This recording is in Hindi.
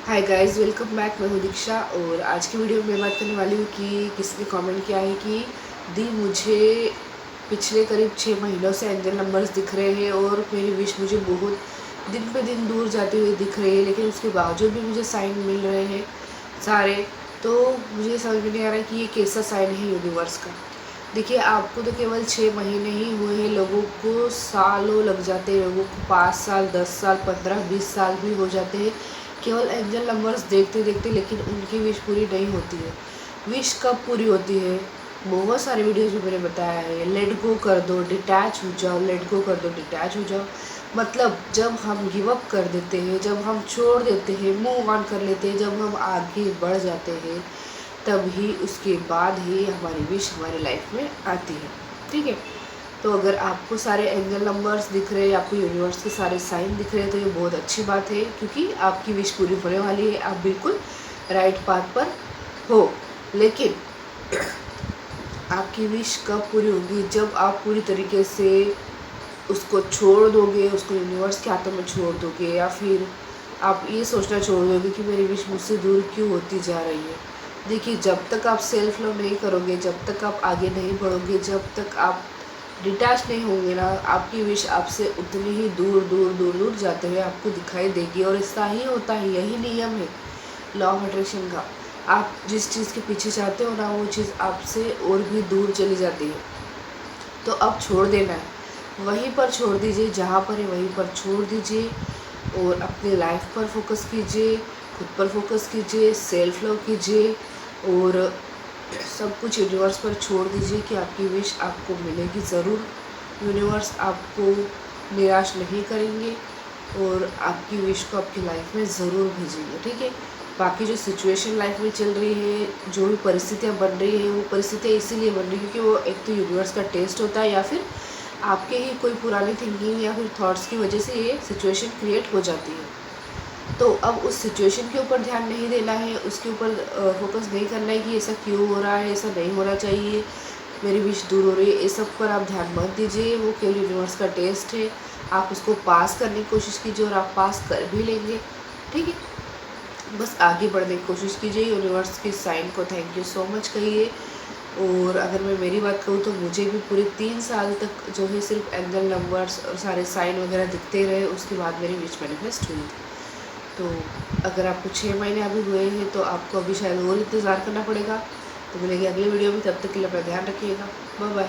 Hi guys, welcome back. मैं हूँ दीक्षा और आज की वीडियो में मैं बात करने वाली हूँ कि किसी ने कमेंट किया है कि दी मुझे पिछले करीब 6 महीनों से एंजल नंबर्स दिख रहे हैं और मेरी विश मुझे बहुत दिन पे दिन दूर जाते हुए दिख रही है, लेकिन उसके बावजूद भी मुझे साइन मिल रहे हैं सारे। तो मुझे समझ में नहीं आ रहा है कि ये कैसा साइन है यूनिवर्स का। देखिए, आपको तो केवल 6 महीने ही हुए हैं, लोगों को सालों लग जाते हैं, लोगों को 5 साल, 10 साल, 15-20 साल भी हो जाते हैं केवल एंजल नंबर्स देखते देखते, लेकिन उनकी विश पूरी नहीं होती है। विश कब पूरी होती है? बहुत सारे वीडियोज़ में मैंने बताया है, लेट गो कर दो, डिटैच हो जाओ, लेट गो कर दो, डिटैच हो जाओ। मतलब जब हम गिव अप कर देते हैं, जब हम छोड़ देते हैं, मूव ऑन कर लेते हैं, जब हम आगे बढ़ जाते हैं, तभी उसके बाद ही हमारी विश हमारी लाइफ में आती है। ठीक है? तो अगर आपको सारे एंजल नंबर्स दिख रहे हैं, आपको यूनिवर्स के सारे साइन दिख रहे हैं, तो ये बहुत अच्छी बात है, क्योंकि आपकी विश पूरी होने वाली है। आप बिल्कुल राइट पाथ पर हो। लेकिन आपकी विश कब पूरी होगी? जब आप पूरी तरीके से उसको छोड़ दोगे, उसको यूनिवर्स के हाथों में छोड़ दोगे, या फिर आप ये सोचना छोड़ दोगे कि मेरी विश मुझसे दूर क्यों होती जा रही है। देखिए, जब तक आप सेल्फ लव नहीं करोगे, जब तक आप आगे नहीं बढ़ोगे, जब तक आप डिटैच नहीं होंगे ना, आपकी विश आपसे उतनी ही दूर दूर दूर दूर जाते हुए आपको दिखाई देगी। और ऐसा ही होता है, यही नियम है लॉ ऑफ अट्रैक्शन का। आप जिस चीज़ के पीछे चाहते हो ना, वो चीज़ आपसे और भी दूर चली जाती है। तो अब छोड़ देना है, वहीं पर छोड़ दीजिए, जहाँ पर है वहीं पर छोड़ दीजिए और अपनी लाइफ पर फोकस कीजिए, खुद पर फोकस कीजिए, सेल्फ लव कीजिए और सब कुछ यूनिवर्स पर छोड़ दीजिए कि आपकी विश आपको मिलेगी ज़रूर। यूनिवर्स आपको निराश नहीं करेंगे और आपकी विश को आपकी लाइफ में ज़रूर भेजेंगे। ठीक है? बाकी जो सिचुएशन लाइफ में चल रही है, जो भी परिस्थितियाँ बन रही है, वो परिस्थितियाँ इसीलिए बन रही है क्योंकि वो एक तो यूनिवर्स का टेस्ट होता है, या फिर आपके ही कोई पुरानी थिंकिंग या फिर थॉट्स की वजह से ये सिचुएशन क्रिएट हो जाती है। तो अब उस सिचुएशन के ऊपर ध्यान नहीं देना है, उसके ऊपर फोकस नहीं करना है कि ऐसा क्यों हो रहा है, ऐसा नहीं होना चाहिए, मेरी विश दूर हो रही है, इस सब पर आप ध्यान मत दीजिए। वो केवल यूनिवर्स का टेस्ट है, आप उसको पास करने की कोशिश कीजिए और आप पास कर भी लेंगे। ठीक है? बस आगे बढ़ने की कोशिश कीजिए, यूनिवर्स की साइन को थैंक यू सो मच कहिए। और अगर मैं मेरी बात करूँ तो मुझे भी पूरे 3 साल तक जो है सिर्फ एंजल नंबर्स और सारे साइन वगैरह दिखते रहे, उसके बाद मेरी विश मैनिफेस्ट हुई। तो अगर आपको 6 महीने अभी हुए हैं तो आपको अभी शायद और इंतज़ार करना पड़ेगा। तो मिलेंगे अगले वीडियो में, तब तक के लिए अपना ध्यान रखिएगा। Bye bye.